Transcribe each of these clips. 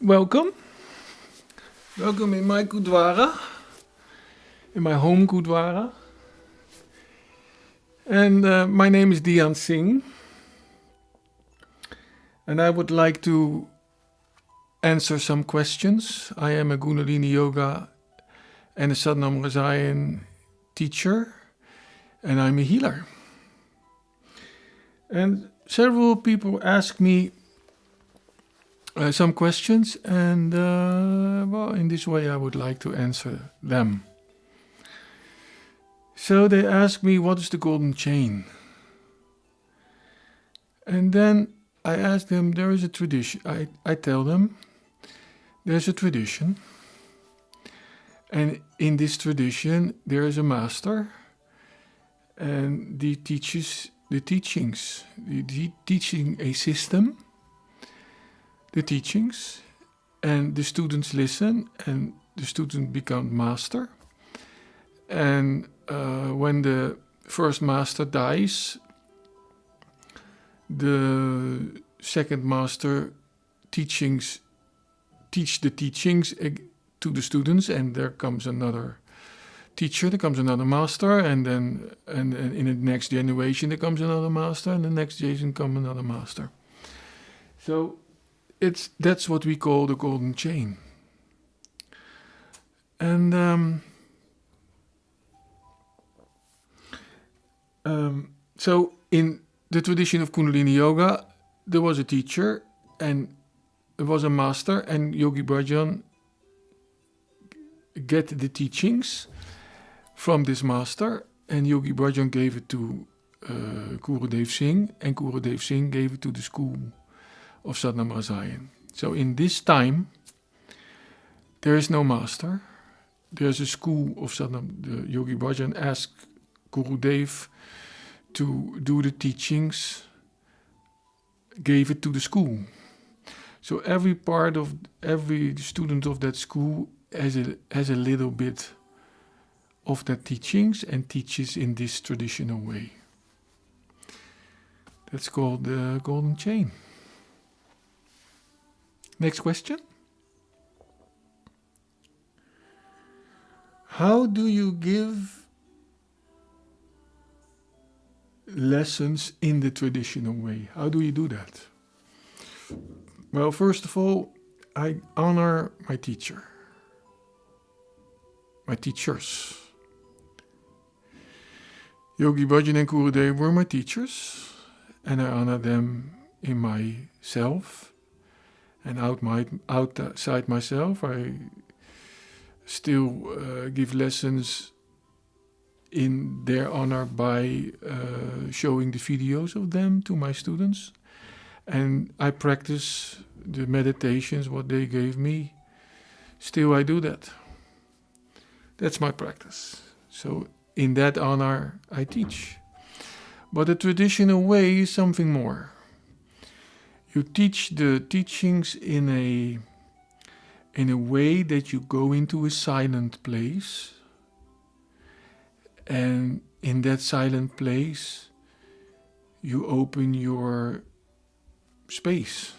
Welcome. Welcome in my Gurdwara, in my home Gurdwara. And my name is Dhyan Singh. And I would like to answer some questions. I am a Kundalini Yoga and a Sadhana Rasayan teacher, and I'm a healer. And several people ask me some questions, and in this way I would like to answer them. So they ask me, what is the golden chain? And then I ask them, there is a tradition. I tell them, there's a tradition. And in this tradition, there is a master, and he teaches the teachings, teaching a system, the teachings, and the students listen, and the student becomes master. And when the first master dies, the second master teach the teachings to the students, and there comes another teacher, there comes another master, and then and in the next generation there comes another master, and the next generation comes another master. So that's what we call the golden chain. And so in the tradition of Kundalini Yoga, there was a teacher and there was a master, and Yogi Bhajan get the teachings from this master, and Yogi Bhajan gave it to Dhyan Singh, and Dhyan Singh gave it to the school of Sadhana Rasayan. So in this time, there is no master. There's a school of Sadhana. The Yogi Bhajan asked Gurudev to do the teachings, gave it to the school. So every student of that school has a little bit of that teachings and teaches in this traditional way. That's called the golden chain. Next question. How do you give lessons in the traditional way? How do you do that? Well, first of all, I honor my teacher, my teachers. Yogi Bhajan and Gurudev were my teachers, and I honor them in myself, and outside myself, I still give lessons in their honor by showing the videos of them to my students. And I practice the meditations, what they gave me. Still I do that. That's my practice. So in that honor I teach. But the traditional way is something more. You teach the teachings in a way that you go into a silent place, and in that silent place you open your space,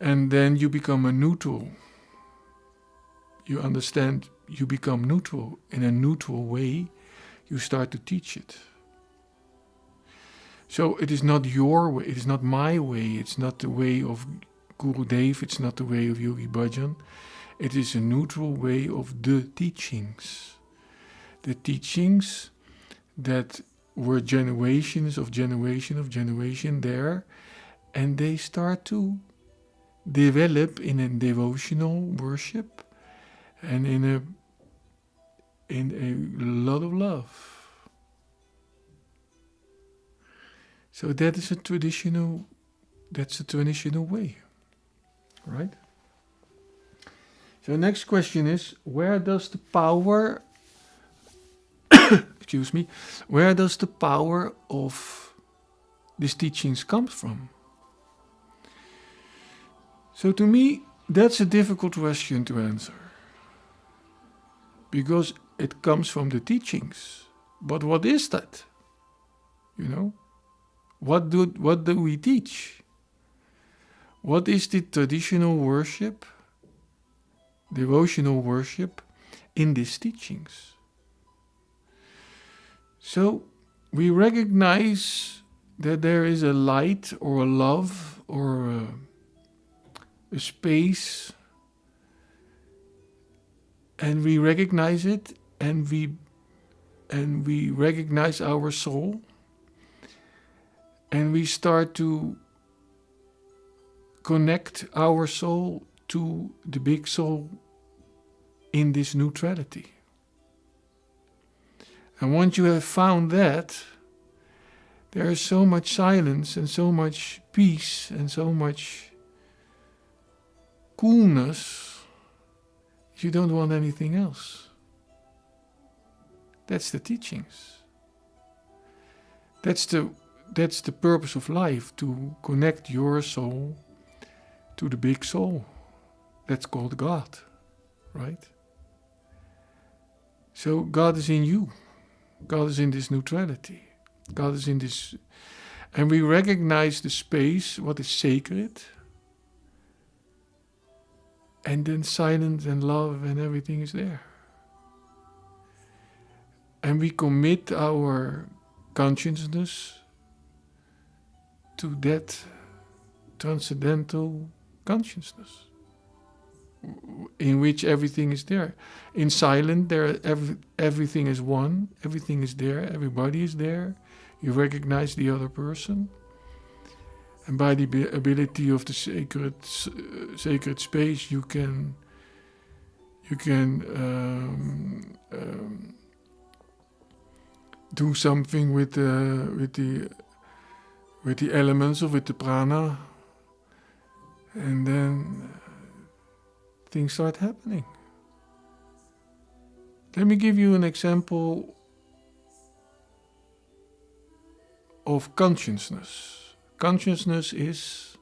and then you become a neutral. You understand, you become neutral. In a neutral way you start to teach it. So it is not your way, it is not my way, it's not the way of Gurudev, it's not the way of Yogi Bhajan. It is a neutral way of the teachings. The teachings that were generations of generation there, and they start to develop in a devotional worship and in a lot of love. So that's a traditional way, right? So next question is, where does the power where does the power of these teachings come from? So to me, that's a difficult question to answer, because it comes from the teachings. But what is that? What do we teach? What is the traditional worship, devotional worship in these teachings? So we recognize that there is a light or a love or a space, and we recognize it, and we recognize our soul, and we start to connect our soul to the big soul in this neutrality. And once you have found that, there is so much silence and so much peace and so much coolness, you don't want anything else. That's the teachings. That's the purpose of life, to connect your soul to the big soul. That's called God, right? So God is in you. God is in this neutrality. God is in this, and we recognize the space, what is sacred, and then silence and love and everything is there. And we commit our consciousness to that transcendental consciousness in which everything is there. In silence, everything is one, everything is there, everybody is there. You recognize the other person, and by the ability of the sacred space, you can do something with the elements or with the prana, and then things start happening. Let me give you an example of consciousness. Consciousness is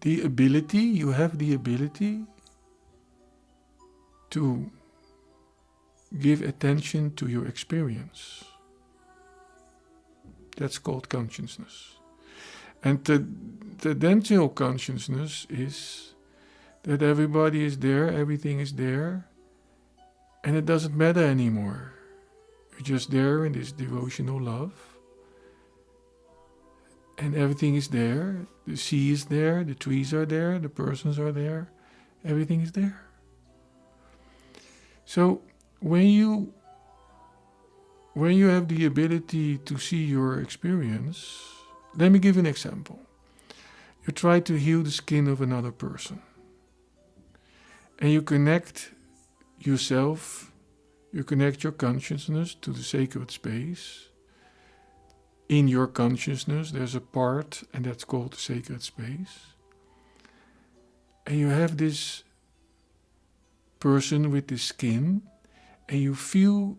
the ability, you have the ability to give attention to your experience. That's called consciousness. And the tendential consciousness is that everybody is there, everything is there, and it doesn't matter anymore. You're just there in this devotional love, and everything is there. The sea is there, the trees are there, the persons are there, everything is there. So when you have the ability to see your experience, let me give an example. You try to heal the skin of another person, and you connect yourself, you connect your consciousness to the sacred space. In your consciousness, there's a part, and that's called the sacred space. And you have this person with the skin, and you feel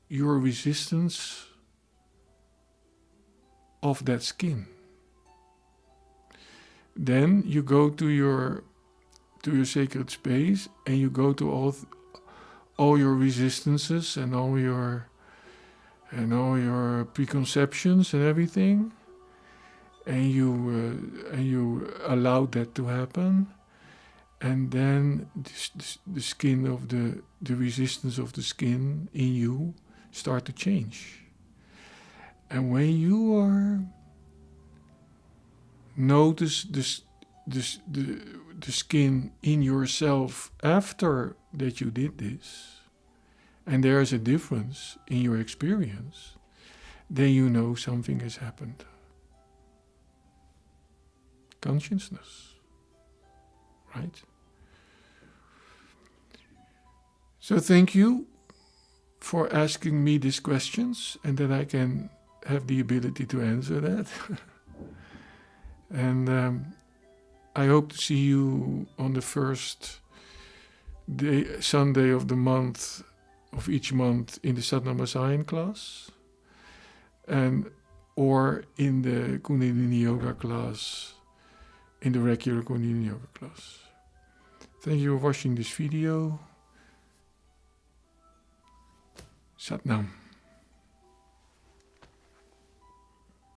your resistance of that skin. Then you go to your sacred space, and you go to all your resistances and all your preconceptions and everything, and you allow that to happen, and then the skin of the resistance of the skin in you start to change. And when you notice the skin in yourself after that you did this, and there is a difference in your experience, then you know something has happened. Consciousness, right? So thank you for asking me these questions, and that I can have the ability to answer that. And I hope to see you on the first Sunday of the month, of each month, in the Satnam class, or in the Kundalini Yoga class, in the regular Kundalini Yoga class. Thank you for watching this video. Satnam.